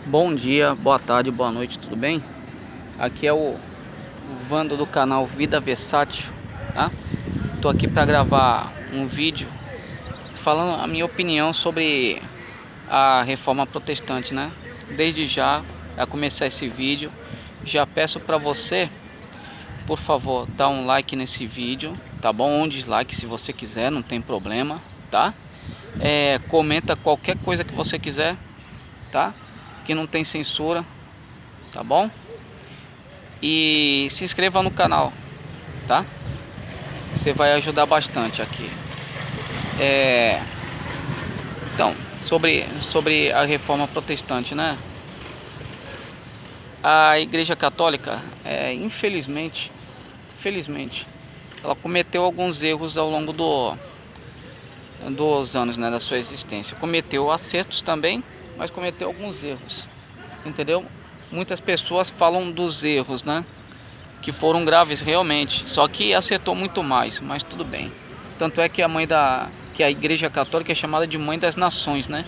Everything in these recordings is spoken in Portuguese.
Bom dia, boa tarde, boa noite, tudo bem? Aqui é o Vando do canal Vida Versátil, tá? Tô aqui para gravar um vídeo falando a minha opinião sobre a reforma protestante, né? Desde já, a começar esse vídeo, já peço para você, por favor, dar um like nesse vídeo, tá bom? Um dislike se você quiser, não tem problema, tá? Comenta qualquer coisa que você quiser, tá? Que não tem censura, tá bom? E se inscreva no canal, tá? Você vai ajudar bastante aqui. Então, sobre a reforma protestante, né? A Igreja Católica, infelizmente, ela cometeu alguns erros ao longo dos anos, né, da sua existência. Cometeu acertos também, mas cometeu alguns erros, entendeu? Muitas pessoas falam dos erros, né? Que foram graves realmente, só que acertou muito mais, mas tudo bem. Tanto é que que a Igreja Católica é chamada de Mãe das Nações, né?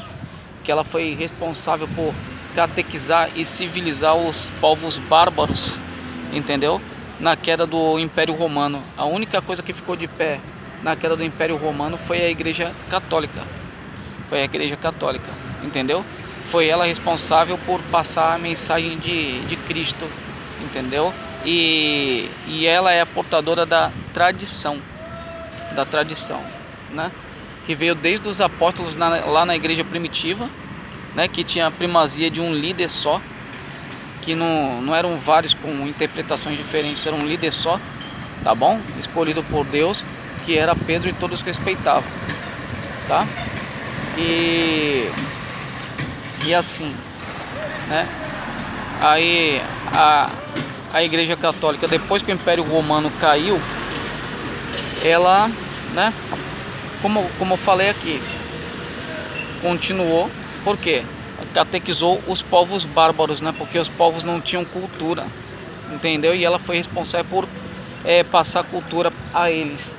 Que ela foi responsável por catequizar e civilizar os povos bárbaros, entendeu? Na queda do Império Romano. A única coisa que ficou de pé na queda do Império Romano foi a Igreja Católica. Foi a Igreja Católica, entendeu? Foi ela responsável por passar a mensagem de Cristo, entendeu? E ela é a portadora da tradição, né? Que veio desde os apóstolos lá na igreja primitiva, né? Que tinha a primazia de um líder só, que não eram vários com interpretações diferentes, era um líder só, tá bom? Escolhido por Deus, que era Pedro e todos respeitavam, tá? E assim, né? Aí a Igreja Católica, depois que o Império Romano caiu, ela, né, como eu falei aqui, continuou, por quê? Catequizou os povos bárbaros, né, porque os povos não tinham cultura, entendeu? E ela foi responsável por passar cultura a eles.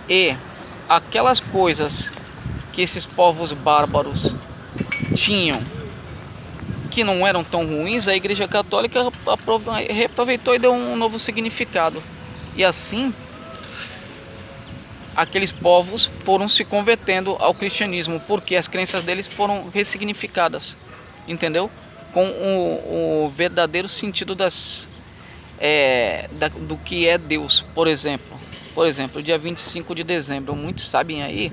E aquelas coisas que esses povos bárbaros tinham, que não eram tão ruins, a Igreja Católica reaproveitou e deu um novo significado. E assim, aqueles povos foram se convertendo ao cristianismo, porque as crenças deles foram ressignificadas, entendeu? Com o verdadeiro sentido do que é Deus. Por exemplo, dia 25 de dezembro, muitos sabem aí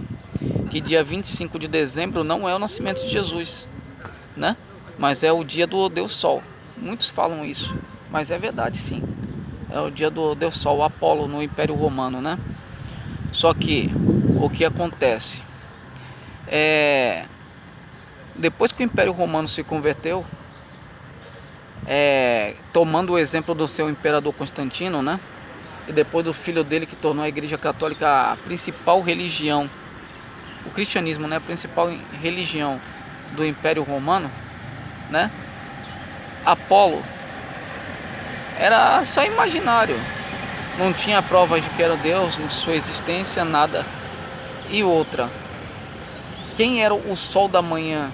que dia 25 de dezembro não é o nascimento de Jesus, né? Mas é o dia do Deus Sol. Muitos falam isso, mas é verdade sim. É o dia do Deus Sol, Apolo no Império Romano, né? Só que o que acontece depois que o Império Romano se converteu, tomando o exemplo do seu imperador Constantino, né? E depois do filho dele, que tornou a Igreja Católica a principal religião, o cristianismo, né, a principal religião do Império Romano, né? Apolo era só imaginário, não tinha provas de que era Deus, de sua existência, nada. E outra, quem era o sol da manhã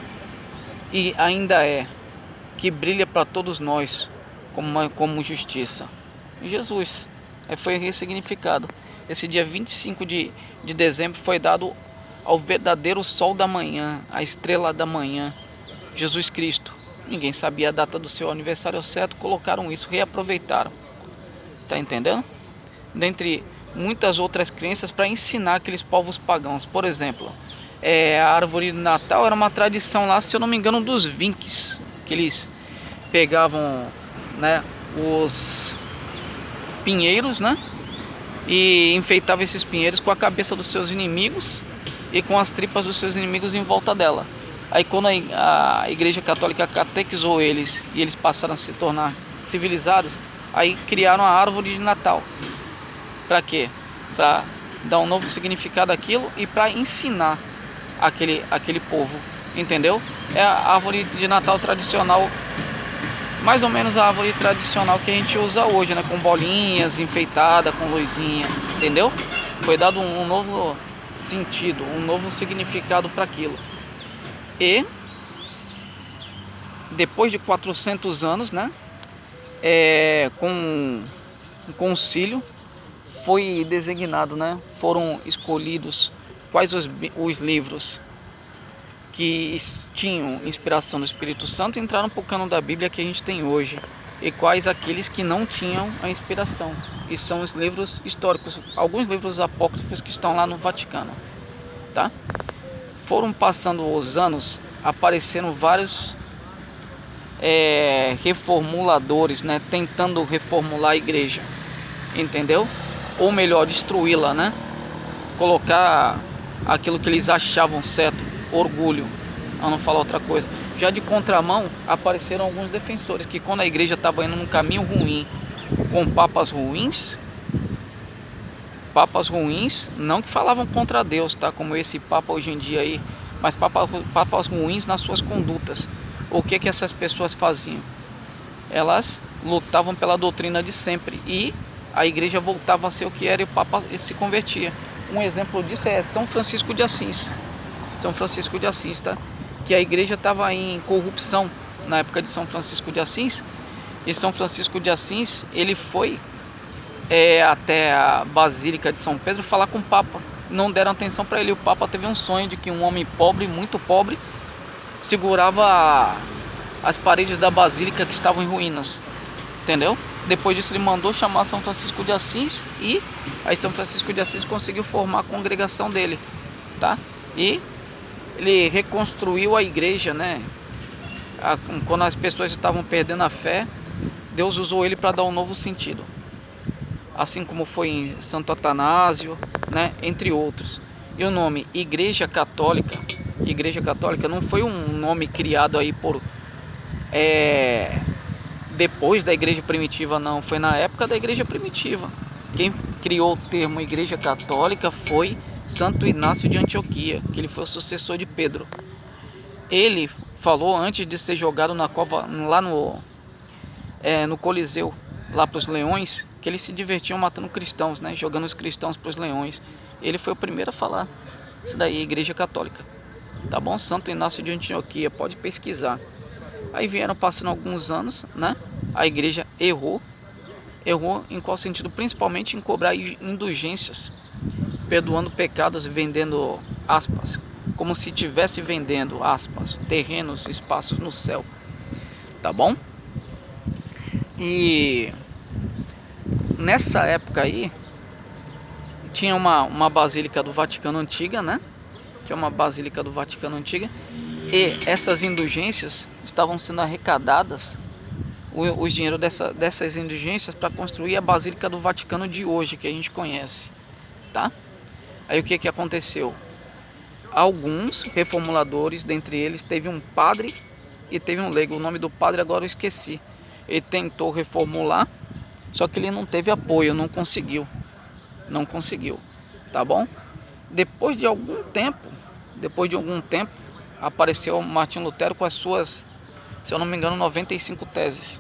e ainda que brilha para todos nós como justiça? Jesus. Foi ressignificado. Esse dia 25 de dezembro foi dado ao verdadeiro sol da manhã, a estrela da manhã, Jesus Cristo. Ninguém sabia a data do seu aniversário certo, colocaram isso, reaproveitaram. Tá entendendo? Dentre muitas outras crenças para ensinar aqueles povos pagãos. Por exemplo, a árvore de Natal era uma tradição lá, se eu não me engano, dos Vikings, que eles pegavam, né, os pinheiros, né, e enfeitavam esses pinheiros com a cabeça dos seus inimigos e com as tripas dos seus inimigos em volta dela. Aí quando a Igreja Católica catequizou eles e eles passaram a se tornar civilizados, aí criaram a árvore de Natal. Para quê? Para dar um novo significado àquilo e para ensinar aquele povo, entendeu? É a árvore de Natal tradicional, mais ou menos a árvore tradicional que a gente usa hoje, né? Com bolinhas, enfeitada, com luzinha, entendeu? Foi dado um novo sentido, um novo significado para aquilo. E depois de 400 anos, né, com um concílio, foi designado, né, foram escolhidos quais os livros que tinham inspiração do Espírito Santo entraram para o cânon da Bíblia que a gente tem hoje, e quais aqueles que não tinham a inspiração, e são os livros históricos, alguns livros apócrifos que estão lá no Vaticano, tá? Foram passando os anos, apareceram vários reformuladores, né, tentando reformular a igreja, entendeu? Ou melhor, destruí-la, né? Colocar aquilo que eles achavam certo, orgulho, a não falar outra coisa. Já de contramão, apareceram alguns defensores que, quando a igreja estava indo num caminho ruim, com papas ruins, não que falavam contra Deus, tá? Como esse papa hoje em dia aí, mas papas ruins nas suas condutas. O que essas pessoas faziam? Elas lutavam pela doutrina de sempre e a igreja voltava a ser o que era e o papa se convertia. Um exemplo disso é São Francisco de Assis. São Francisco de Assis, tá? Que a igreja estava em corrupção na época de São Francisco de Assis. E São Francisco de Assis, ele foi até a Basílica de São Pedro falar com o Papa. Não deram atenção para ele. O Papa teve um sonho de que um homem pobre, muito pobre, segurava as paredes da Basílica que estavam em ruínas. Entendeu? Depois disso ele mandou chamar São Francisco de Assis e aí São Francisco de Assis conseguiu formar a congregação dele, tá? E ele reconstruiu a igreja, né? Quando as pessoas estavam perdendo a fé, Deus usou ele para dar um novo sentido. Assim como foi em Santo Atanásio, né? Entre outros. E o nome Igreja Católica não foi um nome criado aí por depois da igreja primitiva, não, foi na época da igreja primitiva. Quem criou o termo Igreja Católica foi Santo Inácio de Antioquia, que ele foi o sucessor de Pedro. Ele falou, antes de ser jogado na cova, lá no Coliseu, lá para os leões, que eles se divertiam matando cristãos, né, jogando os cristãos para os leões. Ele foi o primeiro a falar isso daí, Igreja Católica, tá bom? Santo Inácio de Antioquia, pode pesquisar. Aí vieram passando alguns anos, né? A igreja errou em qual sentido? Principalmente em cobrar indulgências, perdoando pecados e vendendo, aspas, como se estivesse vendendo, aspas, terrenos, espaços no céu, tá bom? E nessa época aí, tinha uma basílica do Vaticano antiga, né? Tinha uma basílica do Vaticano antiga. E essas indulgências estavam sendo arrecadadas, os dinheiros dessas indulgências, para construir a Basílica do Vaticano de hoje, que a gente conhece, tá? Aí o que aconteceu? Alguns reformuladores, dentre eles teve um padre e teve um leigo. O nome do padre agora eu esqueci. Ele tentou reformular, só que ele não teve apoio, não conseguiu, tá bom? Depois de algum tempo, apareceu Martinho Lutero com as suas, se eu não me engano, 95 teses,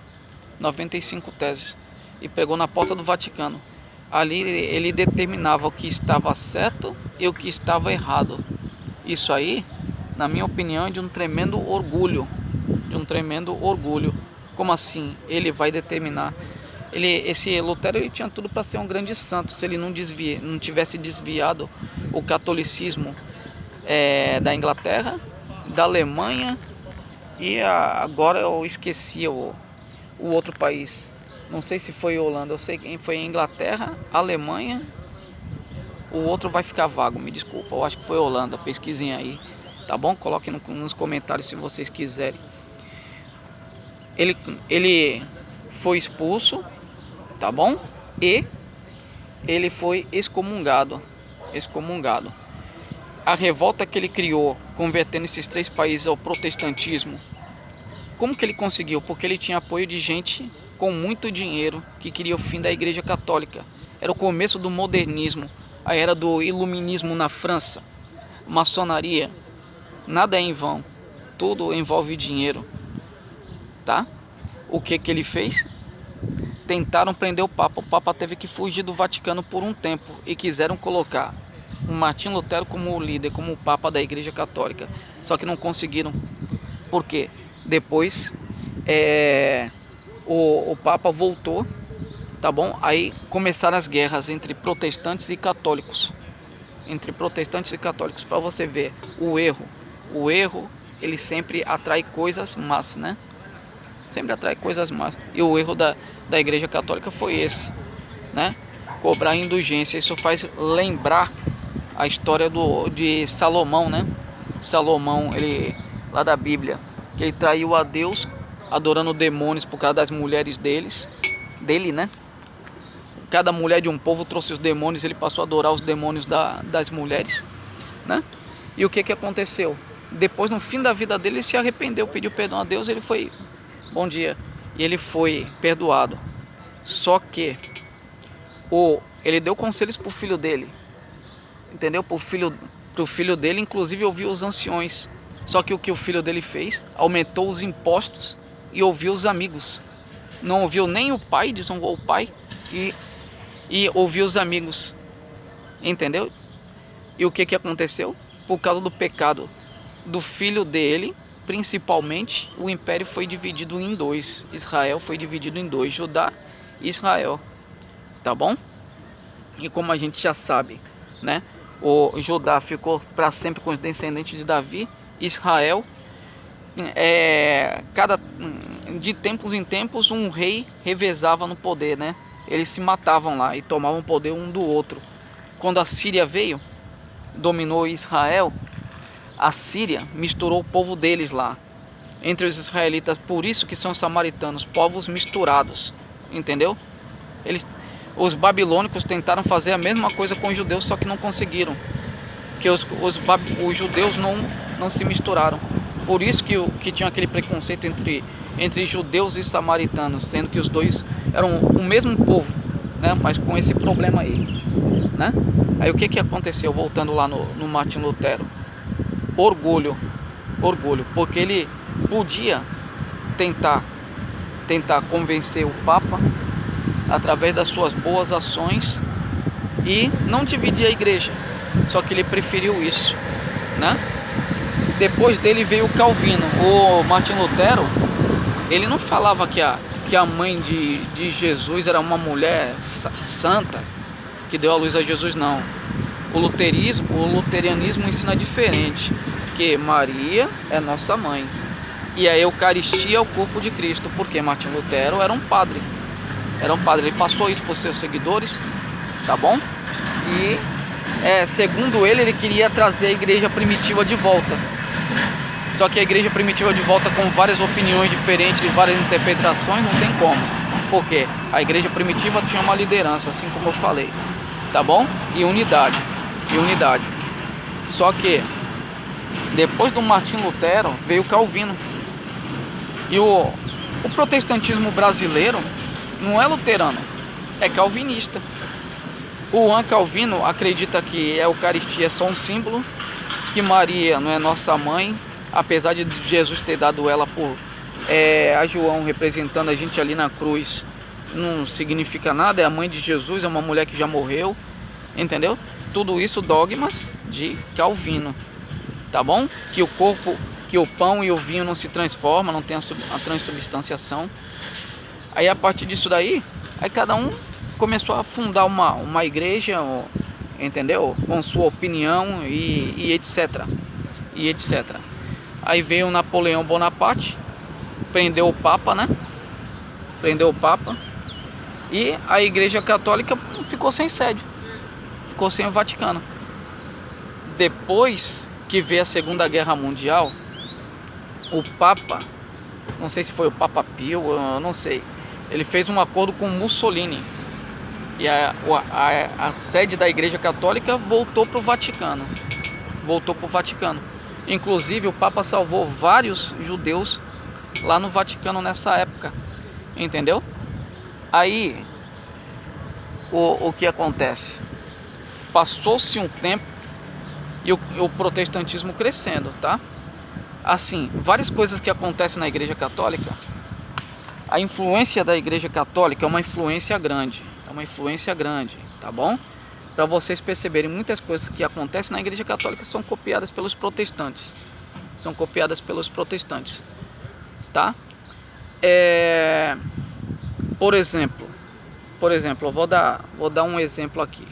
e pregou na porta do Vaticano. Ali ele determinava o que estava certo e o que estava errado. Isso aí, na minha opinião, é de um tremendo orgulho. Como assim? Ele vai determinar? Esse Lutero, ele tinha tudo para ser um grande santo, se ele não tivesse desviado o catolicismo da Inglaterra, da Alemanha e agora eu esqueci o outro país. Não sei se foi Holanda, eu sei que foi Inglaterra, Alemanha. O outro vai ficar vago, me desculpa. Eu acho que foi Holanda, pesquisem aí, tá bom? Coloquem nos comentários se vocês quiserem. Ele foi expulso, tá bom? E ele foi excomungado. A revolta que ele criou, convertendo esses 3 países ao protestantismo, como que ele conseguiu? Porque ele tinha apoio de gente com muito dinheiro que queria o fim da Igreja Católica. Era o começo do modernismo, a era do iluminismo na França, maçonaria. Nada é em vão, tudo envolve dinheiro, tá? O que ele fez? Tentaram prender o Papa teve que fugir do Vaticano por um tempo e quiseram colocar o Martinho Lutero como líder, como o Papa da Igreja Católica, só que não conseguiram. Por quê? Depois o Papa voltou, tá bom? Aí começaram as guerras entre protestantes e católicos. Para você ver o erro, ele sempre atrai coisas más, né? Sempre atrai coisas más. E o erro da Igreja Católica foi esse, né? Cobrar indulgência. Isso faz lembrar a história de Salomão, né? Salomão, ele lá da Bíblia, que ele traiu a Deus adorando demônios por causa das mulheres dele, né? Cada mulher de um povo trouxe os demônios, ele passou a adorar os demônios das mulheres, né? E o que aconteceu? Depois, no fim da vida dele, ele se arrependeu, pediu perdão a Deus, ele foi, bom dia, e ele foi perdoado. Só que ele deu conselhos para o filho dele, entendeu? Para o filho dele, inclusive ouviu os anciões. Só que o que o filho dele fez? Aumentou os impostos e ouviu os amigos. Não ouviu nem o pai, desonrou o pai e ouviu os amigos, entendeu? E o que aconteceu? Por causa do pecado do filho dele, principalmente, o império foi dividido em dois. Israel foi dividido em dois, Judá e Israel, tá bom? E como a gente já sabe, né? O Judá ficou para sempre com os descendentes de Davi. Israel, de tempos em tempos, um rei revezava no poder, né? Eles se matavam lá e tomavam poder um do outro. Quando a Síria veio, dominou Israel, a Síria misturou o povo deles lá entre os israelitas. Por isso que são samaritanos, povos misturados, entendeu? Os babilônicos tentaram fazer a mesma coisa com os judeus, só que não conseguiram, porque os judeus não se misturaram. Por isso que tinha aquele preconceito entre judeus e samaritanos, sendo que os dois eram o mesmo povo, né? Mas com esse problema aí, né? Aí o que aconteceu, voltando lá no Martim Lutero? Orgulho, porque ele podia tentar convencer o Papa através das suas boas ações e não dividir a igreja, só que ele preferiu isso, né? Depois dele veio o Calvino. O Martim Lutero, ele não falava que a mãe de Jesus era uma mulher santa que deu a luz a Jesus, não. O luteranismo ensina diferente, que Maria é nossa mãe e a Eucaristia é o corpo de Cristo, porque Martim Lutero era um padre, ele passou isso para os seus seguidores, tá bom? E segundo ele queria trazer a igreja primitiva de volta. Só que a igreja primitiva de volta com várias opiniões diferentes e várias interpretações não tem como, porque a igreja primitiva tinha uma liderança, assim como eu falei, tá bom? E unidade. Só que depois do Martim Lutero veio Calvino. E o protestantismo brasileiro não é luterano, é calvinista. O Juan Calvino acredita que a Eucaristia é só um símbolo, que Maria não é nossa mãe, apesar de Jesus ter dado ela a João, representando a gente ali na cruz, não significa nada, é a mãe de Jesus, é uma mulher que já morreu, entendeu? Tudo isso dogmas de Calvino, tá bom? Que o corpo, que o pão e o vinho não se transformam, não tem a transubstanciação. Aí a partir disso daí, aí cada um começou a fundar uma igreja, entendeu? Com sua opinião e etc. Aí veio Napoleão Bonaparte, prendeu o Papa, né? E a Igreja Católica ficou sem sede, ficou sem o Vaticano. Depois que veio a Segunda Guerra Mundial, o Papa, não sei se foi o Papa Pio, eu não sei, ele fez um acordo com Mussolini e a sede da Igreja Católica voltou para o Vaticano. Inclusive o Papa salvou vários judeus lá no Vaticano nessa época, entendeu? Aí o que acontece? Passou-se um tempo e o protestantismo crescendo, tá? Assim, várias coisas que acontecem na Igreja Católica, a influência da Igreja Católica é uma influência grande, tá bom? Para vocês perceberem, muitas coisas que acontecem na Igreja Católica são copiadas pelos protestantes, tá? Por exemplo, eu vou dar um exemplo aqui,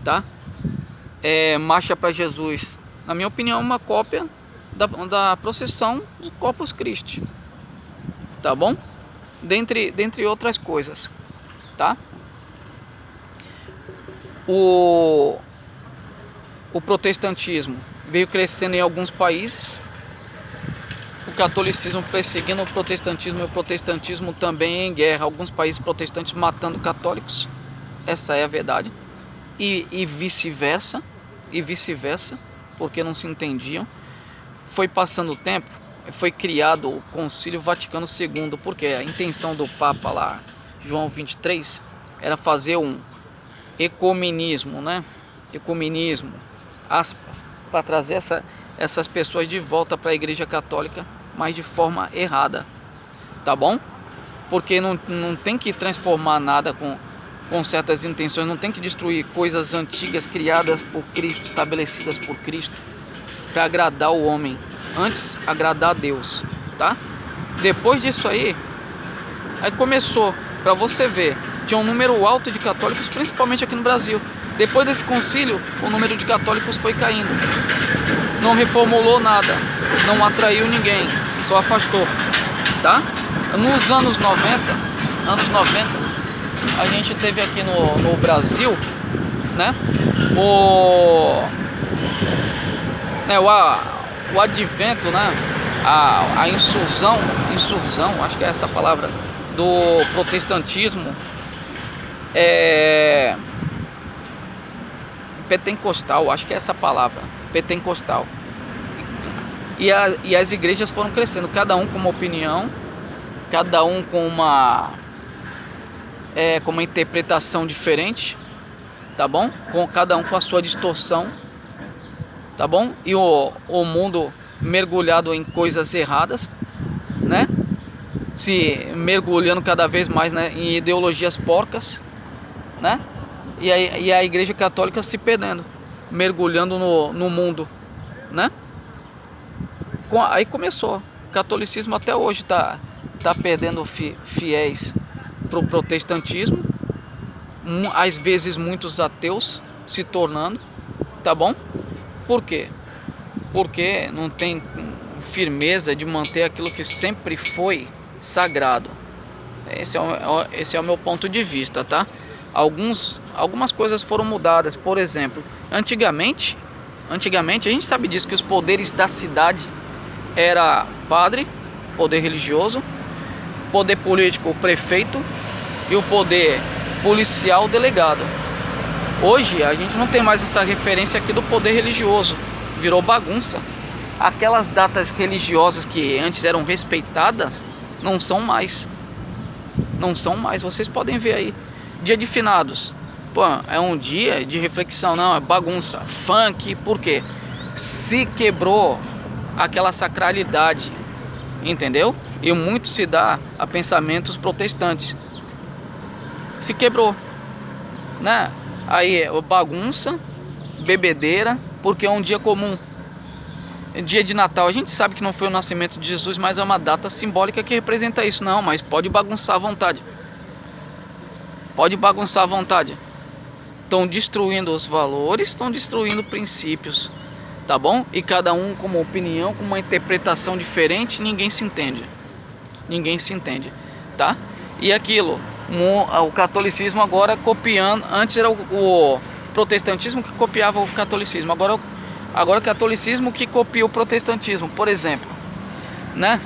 tá? Marcha para Jesus, na minha opinião, é uma cópia da procissão do Corpus Christi, tá bom? Dentre outras coisas, tá? O protestantismo veio crescendo em alguns países, o catolicismo perseguindo o protestantismo e o protestantismo também em guerra, alguns países protestantes matando católicos, essa é a verdade, e vice-versa, porque não se entendiam. Foi passando o tempo, foi criado o Concílio Vaticano II, porque a intenção do Papa lá, João 23, era fazer um ecumenismo, né? Ecumenismo, aspas, para trazer essas pessoas de volta para a Igreja Católica, mas de forma errada, tá bom? Porque não tem que transformar nada com certas intenções, não tem que destruir coisas antigas criadas por Cristo, estabelecidas por Cristo, para agradar o homem, antes agradar a Deus, tá? Depois disso aí começou, para você ver, tinha um número alto de católicos, principalmente aqui no Brasil. Depois desse concílio, o número de católicos foi caindo. Não reformulou nada, não atraiu ninguém, só afastou, tá? Nos anos 90, a gente teve aqui no Brasil, né? O advento, né? A insursão, acho que é essa a palavra, do protestantismo pentecostal, acho que é essa a palavra, pentecostal. E as igrejas foram crescendo, cada um com uma opinião, cada um com uma interpretação diferente, tá bom? Cada um com a sua distorção, tá bom? E o mundo mergulhado em coisas erradas, né? Se mergulhando cada vez mais, né, em ideologias porcas, né? E a Igreja Católica se perdendo, mergulhando no mundo, né? Aí começou. O catolicismo até hoje tá perdendo fiéis pro protestantismo, às vezes muitos ateus se tornando, tá bom? Por quê? Porque não tem firmeza de manter aquilo que sempre foi sagrado. Esse é o meu ponto de vista, tá? Algumas coisas foram mudadas. Por exemplo, antigamente a gente sabe disso, que os poderes da cidade era padre, poder religioso, poder político, prefeito, e o poder policial, delegado. Hoje a gente não tem mais essa referência aqui do poder religioso, virou bagunça. Aquelas datas religiosas que antes eram respeitadas não são mais, vocês podem ver aí. Dia de finados, pô, é um dia de reflexão, não, é bagunça. Funk, por quê? Se quebrou aquela sacralidade, entendeu? E muito se dá a pensamentos protestantes. Se quebrou, né? Aí bagunça, bebedeira, porque é um dia comum. Dia de Natal, a gente sabe que não foi o nascimento de Jesus, mas é uma data simbólica que representa isso. Não, mas pode bagunçar à vontade. Pode bagunçar à vontade. Estão destruindo os valores, estão destruindo princípios, tá bom? E cada um com uma opinião, com uma interpretação diferente, ninguém se entende. Ninguém se entende, tá? E aquilo, o catolicismo agora copiando. Antes era o protestantismo que copiava o catolicismo. Agora o catolicismo que copia o protestantismo, por exemplo, né?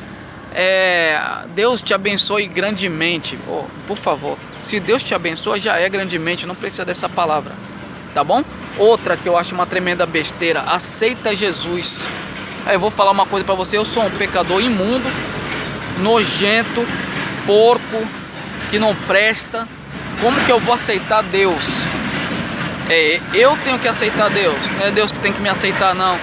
Deus te abençoe grandemente, por favor. Se Deus te abençoa, já é grandemente, não precisa dessa palavra, tá bom? Outra que eu acho uma tremenda besteira: aceita Jesus. Aí eu vou falar uma coisa pra você: eu sou um pecador imundo, nojento, porco, que não presta. Como que eu vou aceitar Deus? Eu tenho que aceitar Deus, não é Deus que tem que me aceitar, não.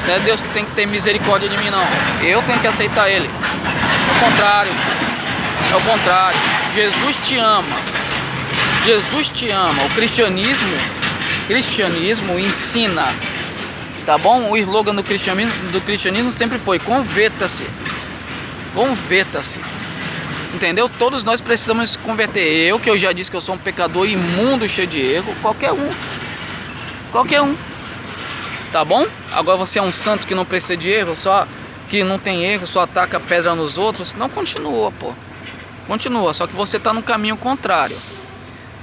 Não é Deus que tem que ter misericórdia de mim, não. Eu tenho que aceitar Ele. É o contrário. Jesus te ama. Jesus te ama. O cristianismo ensina, tá bom? O slogan do cristianismo sempre foi: converta-se. Converta-se. Entendeu? Todos nós precisamos se converter. Eu, que eu já disse que eu sou um pecador imundo, cheio de erro. Qualquer um, tá bom? Agora você é um santo que não precisa de erro, só que não tem erro, só ataca pedra nos outros. Não, continua, pô. Continua, só que você tá no caminho contrário.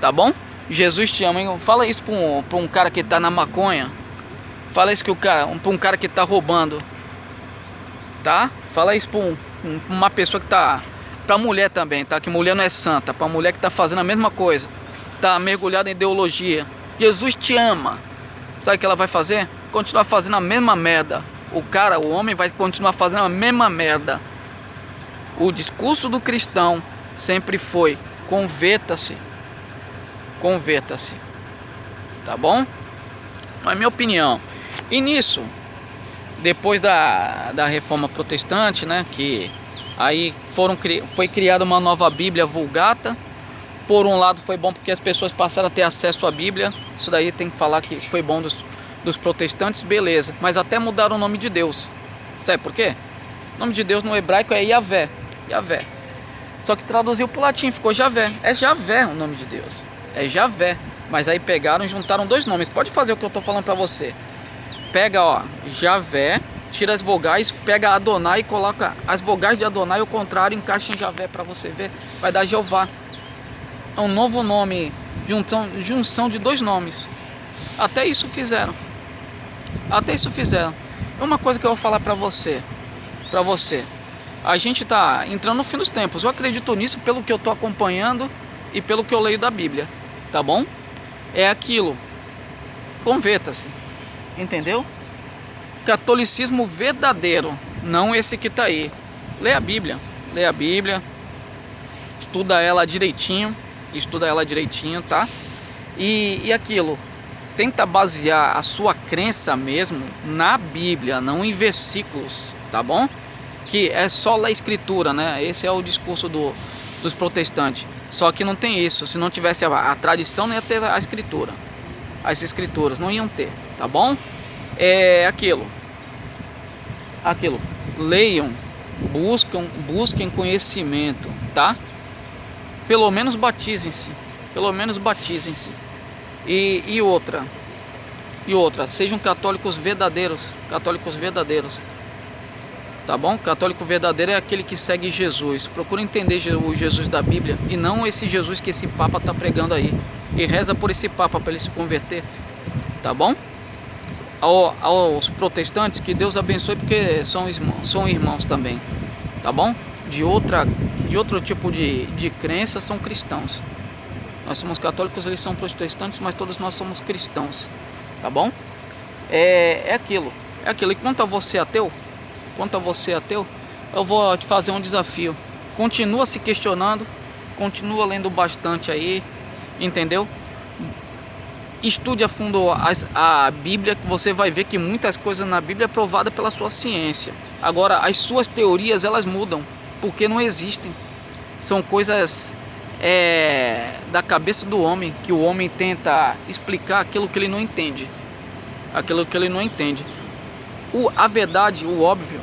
Tá bom? Jesus te ama, hein? Fala isso pra um cara que tá na maconha. Fala isso pra um cara que tá roubando. Tá? Fala isso pra uma pessoa que tá... Pra mulher também, tá? Que mulher não é santa. Pra mulher que tá fazendo a mesma coisa. Tá mergulhada em ideologia. Jesus te ama. Sabe o que ela vai fazer? Continuar fazendo a mesma merda. O homem vai continuar fazendo a mesma merda. O discurso do cristão sempre foi: converta-se. Converta-se. Tá bom? Mas é minha opinião. E nisso, depois da reforma protestante, né? Que aí foi criada uma nova Bíblia Vulgata. Por um lado foi bom porque as pessoas passaram a ter acesso à Bíblia. Isso daí tem que falar que foi bom dos protestantes, beleza. Mas até mudaram o nome de Deus. Sabe por quê? O nome de Deus no hebraico é Yahvé. Yahvé. Só que traduziu para o latim, ficou Javé. É Javé o nome de Deus. É Javé. Mas aí pegaram e juntaram dois nomes. Pode fazer o que eu estou falando para você. Pega, ó, Javé, tira as vogais, pega Adonai e coloca as vogais de Adonai, o contrário, encaixa em Javé para você ver. Vai dar Jeová. É um novo nome, junção de dois nomes. Até isso fizeram. Até isso fizeram. Uma coisa que eu vou falar para você. A gente tá entrando no fim dos tempos. Eu acredito nisso pelo que eu tô acompanhando e pelo que eu leio da Bíblia. Tá bom? É aquilo. Converta-se. Entendeu? Catolicismo verdadeiro, não esse que tá aí. Lê a Bíblia. Lê a Bíblia. Estuda ela direitinho. Tá? E aquilo. Tenta basear a sua crença mesmo na Bíblia, não em versículos, tá bom? Que é só ler a escritura, né? Esse é o discurso dos protestantes. Só que não tem isso. Se não tivesse a tradição, não ia ter a escritura. As escrituras não iam ter, tá bom? É aquilo. Leiam, busquem conhecimento, tá? Pelo menos batizem-se. E outra, sejam católicos verdadeiros. Tá bom? Católico verdadeiro é aquele que segue Jesus. Procura entender o Jesus da Bíblia e não esse Jesus que esse Papa tá pregando aí. E reza por esse Papa para ele se converter. Tá bom? Aos protestantes, que Deus abençoe, porque são irmãos também. Tá bom? De outro tipo de crença, são cristãos. Nós somos católicos, eles são protestantes, mas todos nós somos cristãos. Tá bom? É aquilo. E quanto a você ateu, eu vou te fazer um desafio. Continua se questionando, continua lendo bastante aí, entendeu? Estude a fundo a Bíblia, que você vai ver que muitas coisas na Bíblia é provada pela sua ciência. Agora, as suas teorias, elas mudam, porque não existem. São coisas da cabeça do homem, que o homem tenta explicar aquilo que ele não entende. A verdade, o óbvio,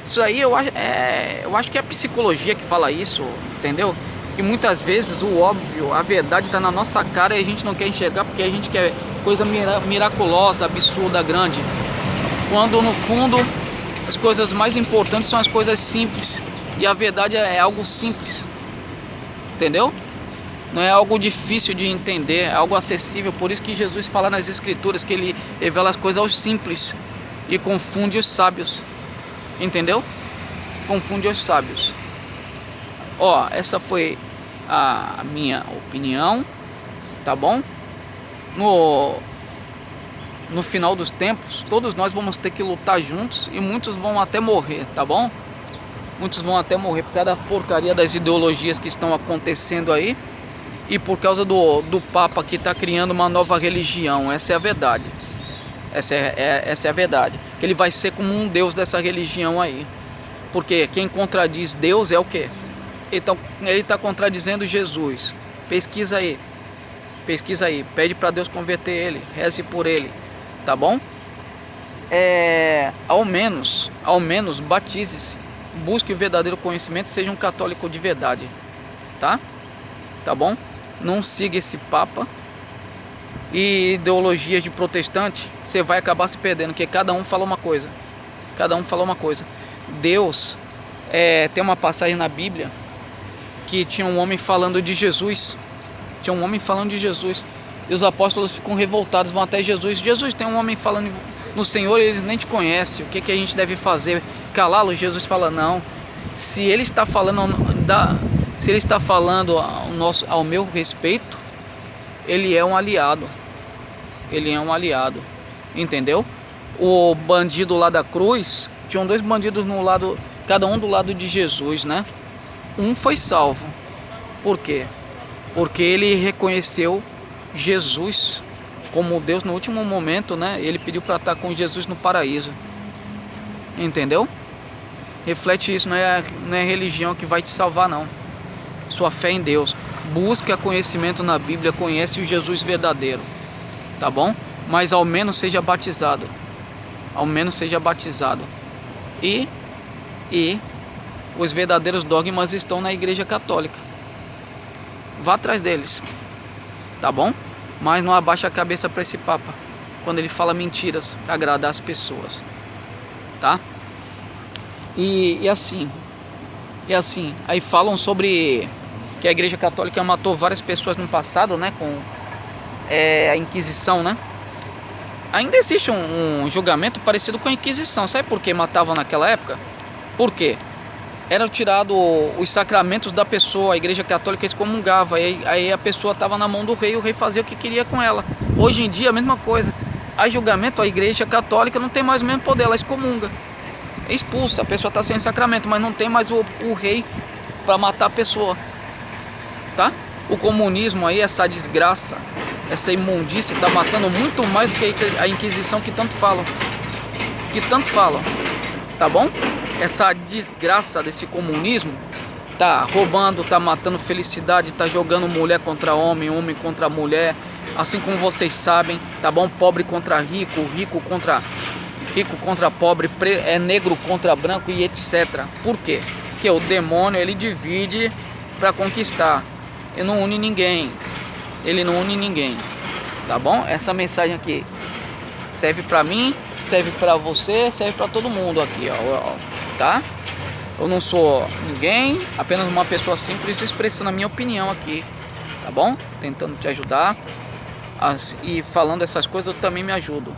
isso aí eu acho que é a psicologia que fala isso, entendeu? Que muitas vezes o óbvio, a verdade está na nossa cara e a gente não quer enxergar porque a gente quer coisa miraculosa, absurda, grande. Quando no fundo as coisas mais importantes são as coisas simples. E a verdade é algo simples, entendeu? Não é algo difícil de entender, é algo acessível. Por isso que Jesus fala nas Escrituras que ele revela as coisas aos simples e confunde os sábios, entendeu? Confunde os sábios. Ó, essa foi a minha opinião, tá bom? No final dos tempos, todos nós vamos ter que lutar juntos e muitos vão até morrer, tá bom? Muitos vão até morrer por causa da porcaria das ideologias que estão acontecendo aí e por causa do Papa que está criando uma nova religião. Essa é a verdade. Essa é a verdade. Que ele vai ser como um Deus dessa religião aí. Porque quem contradiz Deus é o quê? Ele está contradizendo Jesus. Pesquisa aí. Pede para Deus converter ele. Reze por ele. Tá bom? Ao menos batize-se. busque o verdadeiro conhecimento, seja um católico de verdade, tá? Tá bom? Não siga esse papa e ideologias de protestante, você vai acabar se perdendo, porque cada um fala uma coisa. Cada um fala uma coisa. Deus, tem uma passagem na Bíblia que tinha um homem falando de Jesus. Tinha um homem falando de Jesus. E os apóstolos ficam revoltados, vão até Jesus. Jesus, tem um homem falando no Senhor e eles nem te conhecem. O que a gente deve fazer? Calá-lo? Jesus fala, não. Se ele está falando ao meu respeito, ele é um aliado. Ele é um aliado. Entendeu? O bandido lá da cruz, tinham 2 bandidos no lado, cada um do lado de Jesus, né? Um foi salvo. Por quê? Porque ele reconheceu Jesus como Deus no último momento, né? Ele pediu para estar com Jesus no paraíso. Entendeu? Reflete isso, não é religião que vai te salvar, não. Sua fé em Deus. Busca conhecimento na Bíblia, conhece o Jesus verdadeiro. Tá bom? Mas ao menos seja batizado. Ao menos seja batizado. E os verdadeiros dogmas estão na Igreja Católica. Vá atrás deles. Tá bom? Mas não abaixa a cabeça para esse papa quando ele fala mentiras para agradar as pessoas. Tá? E assim, aí falam sobre que a Igreja Católica matou várias pessoas no passado, né, com a Inquisição, né? Ainda existe um julgamento parecido com a Inquisição. Sabe por que matavam naquela época? Por quê? Eram tirados os sacramentos da pessoa, a Igreja Católica excomungava, aí a pessoa estava na mão do rei, o rei fazia o que queria com ela. Hoje em dia a mesma coisa. A julgamento, a Igreja Católica não tem mais o mesmo poder, ela excomunga. Expulsa, a pessoa está sem sacramento, mas não tem mais o rei para matar a pessoa. Tá? O comunismo aí, essa desgraça, essa imundície, está matando muito mais do que a Inquisição que tanto falam. Tá bom? Essa desgraça desse comunismo tá roubando, tá matando felicidade, tá jogando mulher contra homem, homem contra mulher, assim como vocês sabem, tá bom? Pobre contra rico, rico contra pobre, negro contra branco e etc. Por quê? Porque o demônio, ele divide para conquistar. Ele não une ninguém. Tá bom? Essa mensagem aqui serve para mim, serve para você, serve para todo mundo aqui, ó, tá? Eu não sou ninguém, apenas uma pessoa simples expressando a minha opinião aqui, tá bom? Tentando te ajudar. E falando essas coisas eu também me ajudo.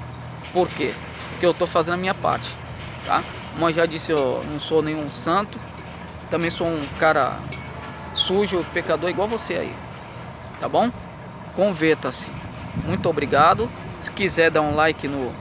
Por quê? Porque eu estou fazendo a minha parte, tá? Como eu já disse, eu não sou nenhum santo, também sou um cara sujo, pecador igual você aí, tá bom? Converta-se. Muito obrigado. Se quiser dar um like no